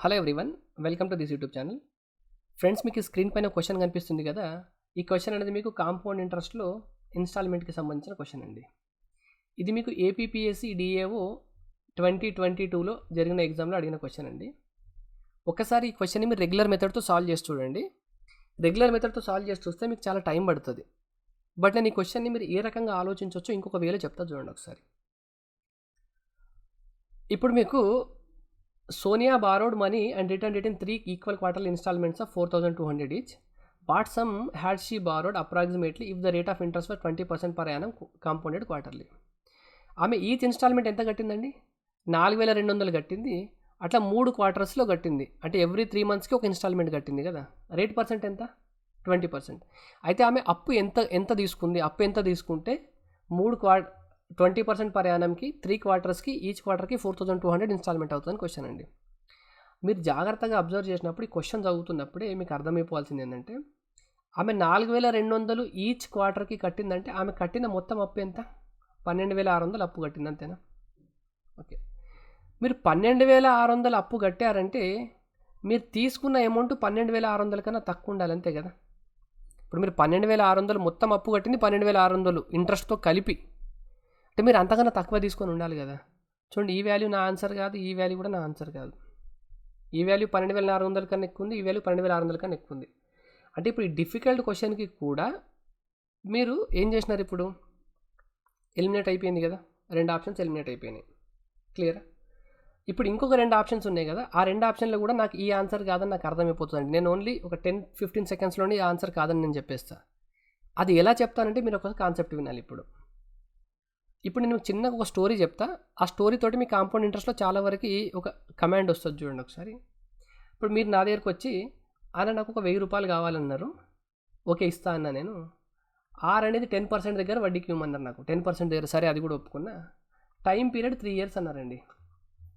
Hello everyone, welcome to this YouTube channel. Friends, మీకు screen పైన question కనిపిస్తుంది కదా. ఈ క్వశ్చన్ అనేది మీకు కాంపౌండ్ ఇంట్రెస్ట్లో ఇన్స్టాల్మెంట్కి సంబంధించిన క్వశ్చన్ అండి. ఇది మీకు ఏపీపీఎస్సీ డిఏఓ 2022లో జరిగిన ఎగ్జామ్లో అడిగిన క్వశ్చన్ అండి. ఒకసారి ఈ క్వశ్చన్ని మీరు రెగ్యులర్ మెథడ్తో సాల్వ్ చేసి చూడండి. రెగ్యులర్ మెథడ్తో సాల్వ్ చేసి చూస్తే మీకు చాలా టైం పడుతుంది. బట్ నేను ఈ క్వశ్చన్ని మీరు ఏ రకంగా ఆలోచించవచ్చో ఇంకొక వేలో చెప్తా చూడండి ఒకసారి. ఇప్పుడు మీకు Sonia borrowed money and returned it in 3 equal quarterly installments of 4,200 each. What sum had she borrowed approximately if the rate of interest was 20% per annum compounded quarterly? ఆమె ఈచ్ ఇన్స్టాల్మెంట్ ఎంత కట్టిందండి? 4,200 కట్టింది. అట్లా 3 క్వార్టర్స్లో కట్టింది. అంటే ఎవ్రీ 3 మంత్స్కి ఒక instalment కట్టింది కదా. రేట్ పర్సెంట్ ఎంత? 20%. అయితే ఆమె అప్పు ఎంత తీసుకుంది? అప్పు ఎంత తీసుకుంటే 20% పర్ యానంకి 3 క్వార్టర్స్కి ఈచ్ క్వార్టర్కి 4,200 ఇన్స్టాల్మెంట్ అవుతుందని క్వశ్చన్ అండి. మీరు జాగ్రత్తగా అబ్జర్వ్ చేసినప్పుడు ఈ క్వశ్చన్ చదువుతున్నప్పుడే మీకు అర్థమైపోవాల్సింది ఏంటంటే, ఆమె 4,200 ఈచ్ క్వార్టర్కి కట్టిందంటే ఆమె కట్టిన మొత్తం అప్పు ఎంత? 12,600 అప్పు కట్టింది, అంతేనా? ఓకే, మీరు 12,600 అప్పు కట్టారంటే మీరు తీసుకున్న అమౌంట్ 12,600 కన్నా తక్కువ ఉండాలి, అంతే కదా. ఇప్పుడు మీరు 12,600 మొత్తం అప్పు కట్టింది 12,600 ఇంట్రెస్ట్తో కలిపి, అంటే మీరు అంతకన్నా తక్కువ తీసుకొని ఉండాలి కదా. చూడండి, ఈ వాల్యూ నా ఆన్సర్ కాదు, ఈ వాల్యూ కూడా నా ఆన్సర్ కాదు. ఈ వాల్యూ 12,400 కన్నా ఎక్కువ ఉంది, ఈ వాల్యూ 12,600 కన్నా ఎక్కువ ఉంది. అంటే ఇప్పుడు ఈ డిఫికల్ట్ క్వశ్చన్కి కూడా మీరు ఏం చేసినారు? ఇప్పుడు ఎలిమినేట్ అయిపోయింది కదా, 2 ఆప్షన్స్ ఎలిమినేట్ అయిపోయినాయి. క్లియర్? ఇప్పుడు ఇంకొక 2 ఆప్షన్స్ ఉన్నాయి కదా, ఆ 2 ఆప్షన్లో కూడా నాకు ఈ ఆన్సర్ కాదని నాకు అర్థమైపోతుందండి. నేను ఓన్లీ ఒక 10-15 సెకండ్స్లోనే ఈ ఆన్సర్ కాదని నేను చెప్పేస్తాను. అది ఎలా చెప్తానంటే మీరు ఒక కాన్సెప్ట్ వినాలి. ఇప్పుడు నేను చిన్నగా ఒక స్టోరీ చెప్తా. ఆ స్టోరీ తోటి మీ కాంపౌండ్ ఇంట్రెస్ట్లో చాలా వరకు ఒక కమాండ్ వస్తుంది, చూడండి ఒకసారి. ఇప్పుడు మీరు నా దగ్గరకు వచ్చి, అన్న నాకు ఒక 1,000 రూపాయలు కావాలన్నారు. ఓకే, ఇస్తా అన్న నేను. ఆర్ అనేది 10% దగ్గర వడ్డీకి ఇవ్వమన్నారు నాకు. 10% దగ్గర సరే, అది కూడా ఒప్పుకున్నా. టైం పీరియడ్ 3 years అన్నారండి.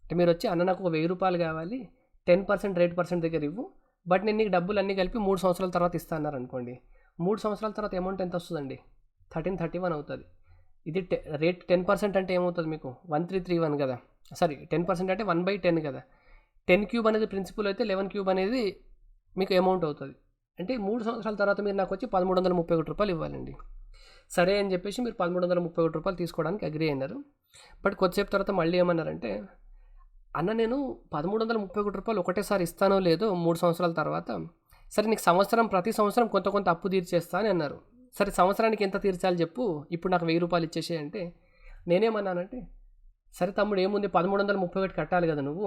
అంటే మీరు వచ్చి, అన్న నాకు ఒక 1,000 రూపాయలు కావాలి, 10% రేట్ పర్సెంట్ దగ్గర ఇవ్వు, బట్ నేను నీకు డబ్బులు అన్నీ కలిపి 3 సంవత్సరాల తర్వాత ఇస్తా అన్నారు అనుకోండి. 3 సంవత్సరాల తర్వాత అమౌంట్ ఎంత వస్తుందండి? 1331 అవుతుంది. ఇది రేట్ 10% అంటే ఏమవుతుంది మీకు? 1331 కదా. సారీ, 10% అంటే 1/10 కదా. 10³ అనేది ప్రిన్సిపల్ అయితే 11³ అనేది మీకు అమౌంట్ అవుతుంది. అంటే 3 సంవత్సరాల తర్వాత మీరు నాకు వచ్చి 1,331 రూపాయలు ఇవ్వాలండి. సరే అని చెప్పేసి మీరు 1,331 రూపాయలు తీసుకోవడానికి అగ్రీ అయినారు. బట్ కొద్దిసేపు తర్వాత మళ్ళీ ఏమన్నారంటే, అన్న నేను 1,331 రూపాయలు ఒకటేసారి ఇస్తానో లేదో 3 సంవత్సరాల తర్వాత, సరే నీకు ప్రతి సంవత్సరం కొంత అప్పు తీర్చేస్తా అని అన్నారు. సరే, సంవత్సరానికి ఎంత తీర్చాలి చెప్పు, ఇప్పుడు నాకు 1,000 రూపాయలు ఇచ్చేసే అంటే, నేనేమన్నానంటే, సరే తమ్ముడు ఏముంది, 1,331 కట్టాలి కదా నువ్వు,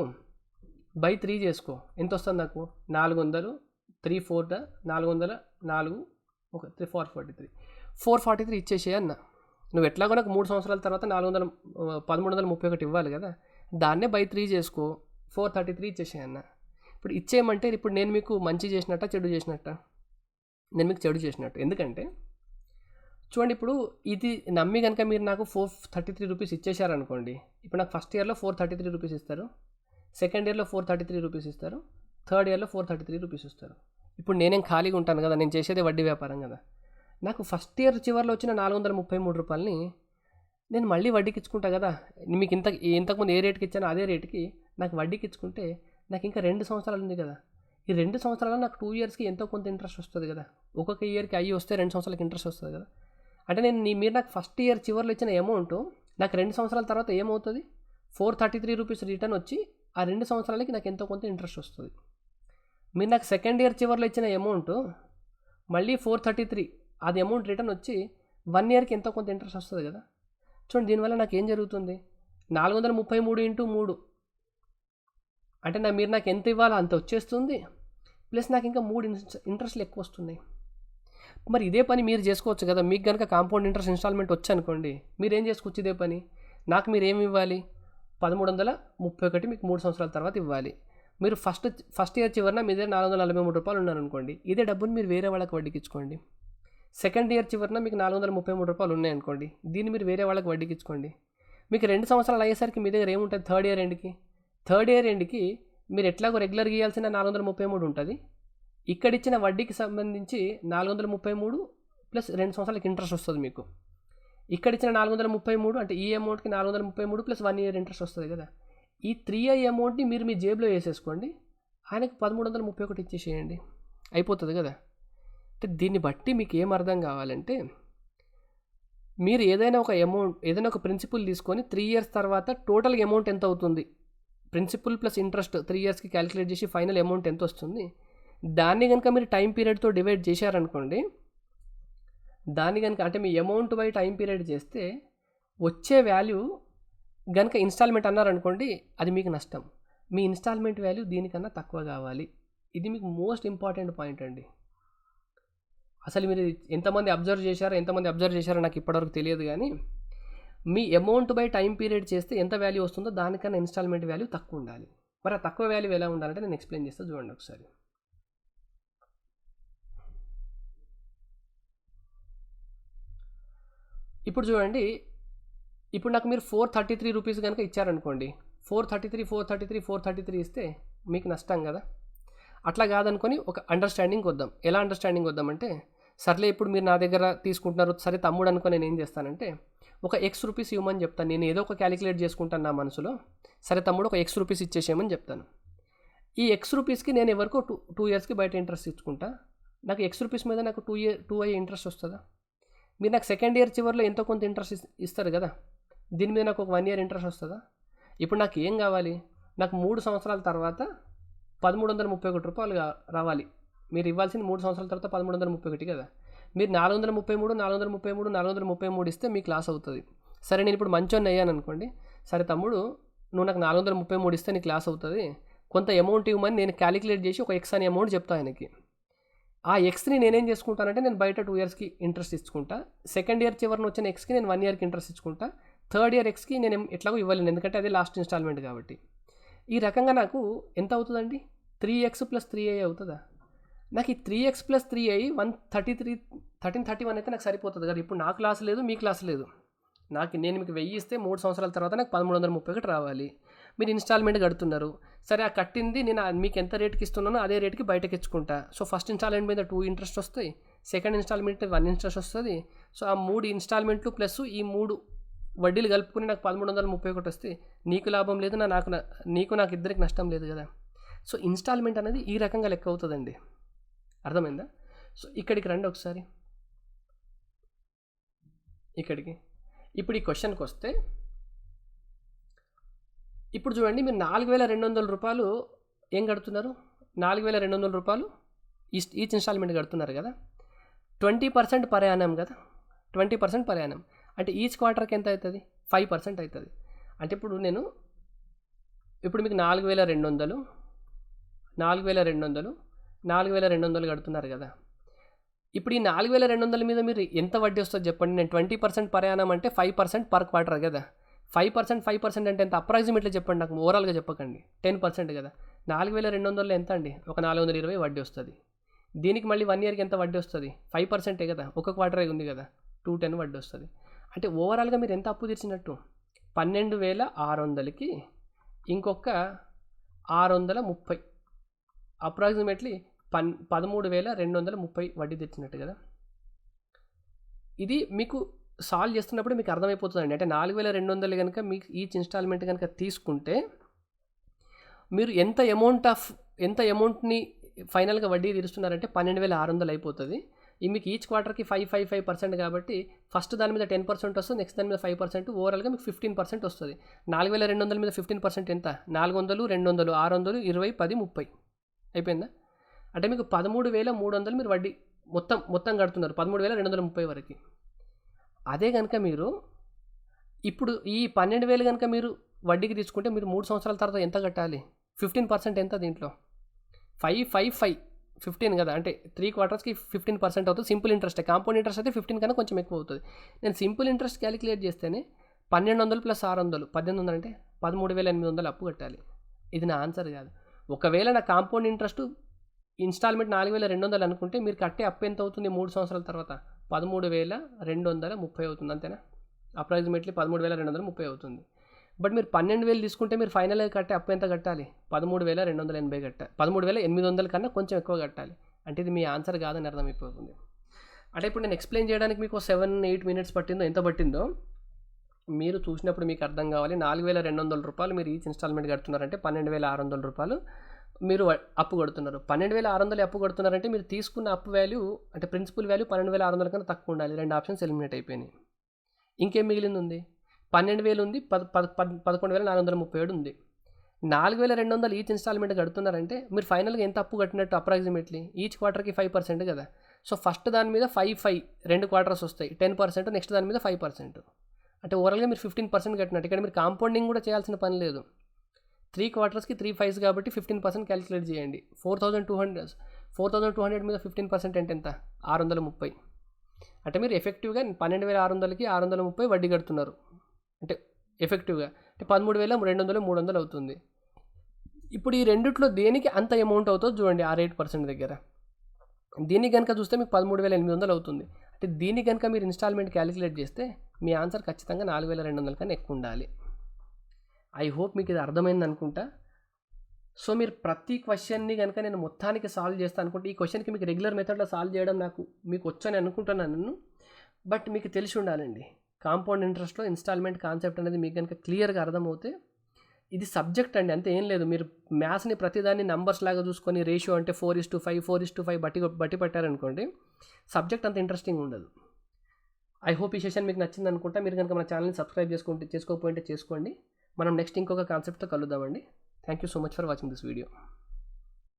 బై 3 చేసుకో. ఎంత వస్తుంది నాకు? 400, 3 4 400 4 ఒక 443 ఇచ్చేసే అన్న. నువ్వు ఎట్లాగో నాకు 3 సంవత్సరాల తర్వాత 1,331 ఇవ్వాలి కదా, దాన్నే బై 3 చేసుకో, 433 ఇచ్చేసే అన్న. ఇప్పుడు ఇచ్చేయమంటే ఇప్పుడు నేను మీకు మంచి చేసినట్ట చెడు చేసినట్ట? నేను మీకు చెడు చేసినట్టు. ఎందుకంటే చూడండి, ఇప్పుడు ఇది నమ్మి కనుక మీరు నాకు 433 రూపీస్ ఇచ్చేసారనుకోండి. ఇప్పుడు నాకు ఫస్ట్ ఇయర్లో 433 రూపీస్ ఇస్తారు, సెకండ్ ఇయర్లో 433 రూపీస్ ఇస్తారు, థర్డ్ ఇయర్లో 433 రూపీస్ ఇస్తారు. ఇప్పుడు నేనేం ఖాళీగా ఉంటాను కదా, నేను చేసేదే వడ్డీ వ్యాపారం కదా. నాకు ఫస్ట్ ఇయర్ చివరిలో వచ్చిన 433 రూపాయలని నేను మళ్ళీ వడ్డీకి ఇచ్చుకుంటా కదా. మీకు ఇంతకుముందు ఏ రేట్కి ఇచ్చానో అదే రేట్కి నాకు వడ్డీకి ఇచ్చుకుంటే నాకు ఇంకా 2 సంవత్సరాలు ఉంది కదా. ఈ 2 సంవత్సరాలు నాకు 2 yearsకి ఎంతో కొంత ఇంట్రెస్ట్ వస్తుంది కదా. ఒక్కొక్క ఇయర్కి అయ్యి వస్తే 2 సంవత్సరాలకి ఇంట్రెస్ట్ వస్తుంది కదా. అంటే మీరు నాకు ఫస్ట్ ఇయర్ చివరిలో ఇచ్చిన అమౌంట్ నాకు 2 సంవత్సరాల తర్వాత ఏమవుతుంది? 433 రూపీస్ రిటర్న్ వచ్చి ఆ 2 సంవత్సరాలకి నాకు ఎంతో కొంత ఇంట్రెస్ట్ వస్తుంది. మీరు నాకు సెకండ్ ఇయర్ చివరిలో ఇచ్చిన అమౌంట్ మళ్ళీ 433 అది అమౌంట్ రిటర్న్ వచ్చి 1 yearకి ఎంతో కొంత ఇంట్రెస్ట్ వస్తుంది కదా. చూడండి, దీనివల్ల నాకు ఏం జరుగుతుంది? 433 × 3 అంటే మీరు నాకు ఎంత ఇవ్వాలో అంత వచ్చేస్తుంది, ప్లస్ నాకు ఇంకా 3 ఇంట్రెస్ట్లు ఎక్కువ వస్తున్నాయి. మరి ఇదే పని మీరు చేసుకోవచ్చు కదా. మీకు కనుక కాంపౌండ్ ఇంట్రెస్ట్ ఇన్స్టాల్మెంట్ వచ్చనుకోండి, మీరు ఏం చేసుకోవచ్చు ఇదే పని? నాకు మీరు ఏమి ఇవ్వాలి? 1,331 మీకు 3 సంవత్సరాల తర్వాత ఇవ్వాలి. మీరు ఫస్ట్ ఇయర్ చివరిన మీ దగ్గర 443 రూపాయలు ఉన్నారనుకోండి, ఇదే డబ్బుని మీరు వేరే వాళ్ళకి వడ్డీకి ఇచ్చుకోండి. సెకండ్ ఇయర్ చివరిన మీకు 433 రూపాయలు ఉన్నాయనుకోండి, దీన్ని మీరు వేరే వాళ్ళకి వడ్డీకి ఇచ్చుకోండి. మీకు 2 సంవత్సరాలు అయ్యేసరికి మీ దగ్గర ఏముంటుంది? థర్డ్ ఇయర్ ఎండ్కి మీరు ఎట్లాగో రెగ్యులర్గా ఇవ్వాల్సిన 433 ఉంటుంది. ఇక్కడిచ్చిన వడ్డీకి సంబంధించి 433 ప్లస్ 2 సంవత్సరాలకి ఇంట్రెస్ట్ వస్తుంది మీకు. ఇక్కడిచ్చిన 433 అంటే ఈ అమౌంట్కి 433 ప్లస్ 1 year ఇంట్రెస్ట్ వస్తుంది కదా. ఈ 3i అమౌంట్ని మీరు మీ జేబులో వేసేసుకోండి. ఆయనకు 1331 ఇచ్చేసేయండి, అయిపోతుంది కదా. అంటే దీన్ని బట్టి మీకు ఏం అర్థం కావాలంటే, మీరు ఏదైనా ఒక ప్రిన్సిపల్ తీసుకొని 3 ఇయర్స్ తర్వాత టోటల్ అమౌంట్ ఎంత అవుతుంది, ప్రిన్సిపల్ ప్లస్ ఇంట్రెస్ట్ 3 ఇయర్స్కి క్యాలిక్యులేట్ చేసి ఫైనల్ అమౌంట్ ఎంత వస్తుంది, దాన్ని కనుక మీరు టైం పీరియడ్తో డివైడ్ చేశారనుకోండి, దాన్ని కనుక అంటే మీ అమౌంట్ బై టైం పీరియడ్ చేస్తే వచ్చే వాల్యూ కనుక ఇన్స్టాల్మెంట్ అన్నారనుకోండి, అది మీకు నష్టం. మీ ఇన్స్టాల్మెంట్ వాల్యూ దీనికన్నా తక్కువ కావాలి. ఇది మీకు మోస్ట్ ఇంపార్టెంట్ పాయింట్ అండి. అసలు మీరు ఎంతమంది అబ్జర్వ్ చేశారో నాకు ఇప్పటివరకు తెలియదు, కానీ మీ అమౌంట్ బై టైం పీరియడ్ చేస్తే ఎంత వాల్యూ వస్తుందో దానికన్నా ఇన్స్టాల్మెంట్ వాల్యూ తక్కువ ఉండాలి. మరి ఆ తక్కువ వాల్యూ ఎలా ఉండాలంటే నేను ఎక్స్ప్లెయిన్ చేస్తాను, చూడండి ఒకసారి. ఇప్పుడు చూడండి, ఇప్పుడు నాకు మీరు 433 రూపీస్ కనుక ఇచ్చారనుకోండి, 433 ఇస్తే మీకు నష్టం కదా. అట్లా కాదనుకొని ఒక అండర్స్టాండింగ్ వద్దాం. ఎలా అండర్స్టాండింగ్ వద్దామంటే, సర్లే ఇప్పుడు మీరు నా దగ్గర తీసుకుంటున్నారు, సరే తమ్ముడు అనుకో, నేను ఏం చేస్తానంటే ఒక X రూపీస్ ఇవ్వమని చెప్తాను. నేను ఏదో ఒక క్యాలిక్యులేట్ చేసుకుంటాను నా మనసులో, సరే తమ్ముడు ఒక X రూపీస్ ఇచ్చేసేయమని చెప్తాను. ఈ X రూపీస్కి నేను ఎవరికో 2 ఇయర్స్కి బయట ఇంట్రెస్ట్ ఇచ్చుకుంటా. నాకు X రూపీస్ మీద నాకు 2i ఇంట్రెస్ట్ వస్తుందా? మీరు నాకు సెకండ్ ఇయర్ చివరిలో ఎంతో కొంత ఇంట్రెస్ట్ ఇస్తారు కదా, దీని మీద నాకు ఒక 1 ఇయర్ ఇంట్రెస్ట్ వస్తుందా? ఇప్పుడు నాకు ఏం కావాలి, నాకు 3 సంవత్సరాల తర్వాత 1331 రూపాయలు రావాలి. మీరు ఇవ్వాల్సింది 3 సంవత్సరాల తర్వాత 1331 కదా. మీరు 433 ఇస్తే మీకు లాస్ అవుతుంది. సరే నేను ఇప్పుడు మంచోన్ని అయ్యాను అనుకోండి, సరే తమ్ముడు నువ్వు నాకు 433 ఇస్తే నీకు లాస్ అవుతుంది, కొంత అమౌంట్ ఇవ్వమని నేను క్యాలిక్యులేట్ చేసి ఒక X అనే అమౌంట్ చెప్తాను ఆయనకి. ఆ Xని నేనేం చేసుకుంటానంటే నేను బయట 2 ఇయర్స్కి ఇంట్రెస్ట్ ఇచ్చుకుంటా, సెకండ్ ఇయర్ చివరిని వచ్చిన Xకి నేను 1 ఇయర్కి ఇంట్రెస్ట్ ఇచ్చుకుంటా, థర్డ్ ఇయర్ Xకి నేను ఎట్లాగో ఇవ్వలేను ఎందుకంటే అదే లాస్ట్ ఇన్స్టాల్మెంట్ కాబట్టి. ఈ రకంగా నాకు ఎంత అవుతుందండి, 3x + 3i అవుతుందా? నాకు ఈ 3x + 3i 1331 అయితే నాకు సరిపోతుంది కదా. ఇప్పుడు నాకు లాస్ లేదు, మీకు లాస్ లేదు. నేను మీకు 1000 ఇస్తే 3 సంవత్సరాల తర్వాత నాకు 1331 రావాలి. మీరు ఇన్స్టాల్మెంట్ కడుతున్నారు, సరే ఆ కట్టింది నేను మీకు ఎంత రేట్కి ఇస్తున్నానో అదే రేట్కి బయటకి ఇచ్చుకుంటా. సో ఫస్ట్ ఇన్స్టాల్మెంట్ మీద 2 ఇంట్రెస్ట్ వస్తాయి, సెకండ్ ఇన్స్టాల్మెంట్ 1 ఇంట్రెస్ట్ వస్తుంది. సో ఆ 3 ఇన్స్టాల్మెంట్లు ప్లస్ ఈ 3 వడ్డీలు కలుపుకుని నాకు 1331 వస్తే నీకు లాభం లేదు, నాకు ఇద్దరికి నష్టం లేదు కదా. సో ఇన్స్టాల్మెంట్ అనేది ఈ రకంగా లెక్క అవుతుందండి, అర్థమైందా? సో ఇక్కడికి రండి ఒకసారి, ఇక్కడికి. ఇప్పుడు ఈ క్వశ్చన్కి వస్తే, ఇప్పుడు చూడండి, మీరు 4200 రూపాయలు ఏం కడుతున్నారు, 4200 రూపాయలు ఈచ్ ఇన్స్టాల్మెంట్ కడుతున్నారు కదా. 20% పర్ యానం కదా, 20% పర్ యానం అంటే ఈచ్ క్వార్టర్కి ఎంత అవుతుంది, 5% అవుతుంది. అంటే ఇప్పుడు మీకు 4200 కడుతున్నారు కదా. ఇప్పుడు ఈ 4200 మీద మీరు ఎంత వడ్డీ వస్తుంది చెప్పండి. నేను 20% పర్ యానం అంటే 5% పర్ క్వార్టర్ కదా. 5% అంటే ఎంత అప్రాక్సిమేట్లీ చెప్పండి నాకు, ఓవరాల్గా చెప్పకండి. 10% కదా. 4200 ఎంత అండి, ఒక 420 వడ్డీ వస్తుంది. దీనికి మళ్ళీ 1 ఇయర్కి ఎంత వడ్డీ వస్తుంది, 5% కదా, ఒక క్వార్టరే ఉంది కదా, 210 వడ్డీ వస్తుంది. అంటే ఓవరాల్గా మీరు ఎంత అప్పు తీర్చినట్టు, 12600కి ఇంకొక 630, అప్రాక్సిమేట్లీ 13230 వడ్డీ తెచ్చినట్టు కదా. ఇది మీకు సాల్వ్ చేస్తున్నప్పుడు మీకు అర్థమైపోతుందండి. అంటే 4200 కనుక మీకు ఈచ్ ఇన్స్టాల్మెంట్ కనుక తీసుకుంటే మీరు ఎంత అమౌంట్ని ఫైనల్గా వడ్డీ తీరుస్తున్నారంటే 12600 అయిపోతుంది. మీకు ఈచ్ క్వార్టర్కి 5% కాబట్టి ఫస్ట్ దాని మీద 10% వస్తుంది, నెక్స్ట్ దాని మీద 5%, ఓవరాల్గా మీకు 15% వస్తుంది. 4200 మీద 15% ఎంత, 400, 200, 600, 20, 10, 30 అయిపోయిందా. అంటే మీకు 13300 మీరు వడ్డీ మొత్తం కడుతున్నారు, 13230 వరకు. అదే కనుక మీరు ఇప్పుడు ఈ 12000 కనుక మీరు వడ్డీకి తీసుకుంటే మీరు 3 సంవత్సరాల తర్వాత ఎంత కట్టాలి, 15% ఎంత దీంట్లో, 15 కదా. అంటే 3 క్వార్టర్స్కి 15% అవుతుంది. సింపుల్ ఇంట్రెస్ట్, కాంపౌండ్ ఇంట్రెస్ట్ అయితే 15 కన్నా కొంచెం ఎక్కువ అవుతుంది. నేను సింపుల్ ఇంట్రెస్ట్ క్యాలిక్యులేట్ చేస్తేనే 1200 + 600, 1800 అంటే 13800 అప్పు కట్టాలి. ఇది నా ఆన్సర్ కాదు. ఒకవేళ నా కాంపౌండ్ ఇంట్రెస్ట్ ఇన్స్టాల్మెంట్ 4200 అనుకుంటే మీరు కట్టే అప్పు ఎంత అవుతుంది 3 సంవత్సరాల తర్వాత, 13230 అవుతుంది, అంతేనా. అప్రాక్సిమేట్లీ 13230 అవుతుంది. బట్ మీరు 12000 తీసుకుంటే మీరు ఫైనల్గా కట్టే అప్పు ఎంత కట్టాలి, 13280 కట్టాలి, 13800 కన్నా కొంచెం ఎక్కువ కట్టాలి. అంటే ఇది మీ ఆన్సర్ కాదని అర్థమైపోతుంది. అంటే ఇప్పుడు నేను ఎక్స్ప్లెయిన్ చేయడానికి మీకు 7-8 మినిట్స్ పట్టిందో, ఎంత పట్టిందో మీరు చూసినప్పుడు మీకు అర్థం కావాలి. 4200 రూపాయలు మీరు ఈచ్ ఇన్స్టాల్మెంట్ కడుతున్నారంటే 12600 రూపాయలు మీరు అప్పు కడుతున్నారు. 12,600 అప్పు కడుతున్నారంటే మీరు తీసుకున్న అప్పు వాల్యూ అంటే ప్రిన్సిపల్ వాల్యూ 12,600 కన్నా తక్కువ ఉండాలి. 2 ఆప్షన్స్ ఎలిమినేట్ అయిపోయినాయి. ఇంకేం మిగిలింది ఉంది? 12,000 ఉంది, 11,437 ఉంది. 4,200 ఈచ్ ఇన్స్టాల్మెంట్ కడుతున్నారంటే మీరు ఫైనల్గా ఎంత అప్పు కట్టినట్టు అప్రాక్సిమేట్లీ ఈచ్ క్వార్టర్కి 5% కదా. సో ఫస్ట్ దాని మీద 5 2 క్వార్టర్స్ వస్తాయి, 10%. నెక్స్ట్ దాని మీద 5%. అంటే ఓవరాల్గా మీరు 15% కట్టినట్టు. ఇక్కడ మీరు కాంపౌండింగ్ కూడా చేయాల్సిన పని లేదు. 3 క్వార్టర్స్కి 3 5s కాబట్టి 15% క్యాలిక్యులేట్ చేయండి. 4,200 మీద 15% అంటే ఎంత? 630. అంటే మీరు ఎఫెక్టివ్గా 12,600కి 630 వడ్డీ కడుతున్నారు. అంటే ఎఫెక్టివ్గా అంటే 13,200 300 అవుతుంది. ఇప్పుడు ఈ రెండిట్లో దేనికి అంత అమౌంట్ అవుతుందో చూడండి. ఆ 8% దగ్గర దీన్ని కనుక చూస్తే మీకు 13,800 అవుతుంది. అంటే దీన్ని కనుక మీరు ఇన్స్టాల్మెంట్ క్యాలిక్యులేట్ చేస్తే మీ ఆన్సర్ ఖచ్చితంగా 4,200 కన్నా ఎక్కువ ఉండాలి. ఐ హోప్ మీకు ఇది అర్థమైంది అనుకుంటా. సో మీరు ప్రతి క్వశ్చన్ని కనుక నేను మొత్తానికి సాల్వ్ చేస్తాను అనుకుంటే ఈ క్వశ్చన్కి మీకు రెగ్యులర్ మెథడ్లో సాల్వ్ చేయడం మీకు వచ్చని అనుకుంటున్నాను నేను. బట్ మీకు తెలిసి ఉండాలండి, కాంపౌండ్ ఇంట్రెస్ట్లో ఇన్స్టాల్మెంట్ కాన్సెప్ట్ అనేది మీకు కనుక క్లియర్గా అర్థమవుతే ఇది సబ్జెక్ట్ అండి, అంతే, ఏం లేదు. మీరు మ్యాథ్స్ని ప్రతిదాన్ని నంబర్స్ లాగా చూసుకొని రేషియో అంటే 4:5 4:5 బట్టి పట్టారనుకోండి, సబ్జెక్ట్ అంత ఇంట్రెస్టింగ్ ఉండదు. ఐ హోప్ ఈ సెషన్ మీకు నచ్చింది అనుకుంటా. మీరు కనుక మన ఛానల్ని సబ్స్క్రైబ్ చేసుకోకపోతే చేసుకోండి. మనం నెక్స్ట్ ఇంకొక కాన్సెప్ట్తో కలుద్దామండి. Thank you so much for watching this video.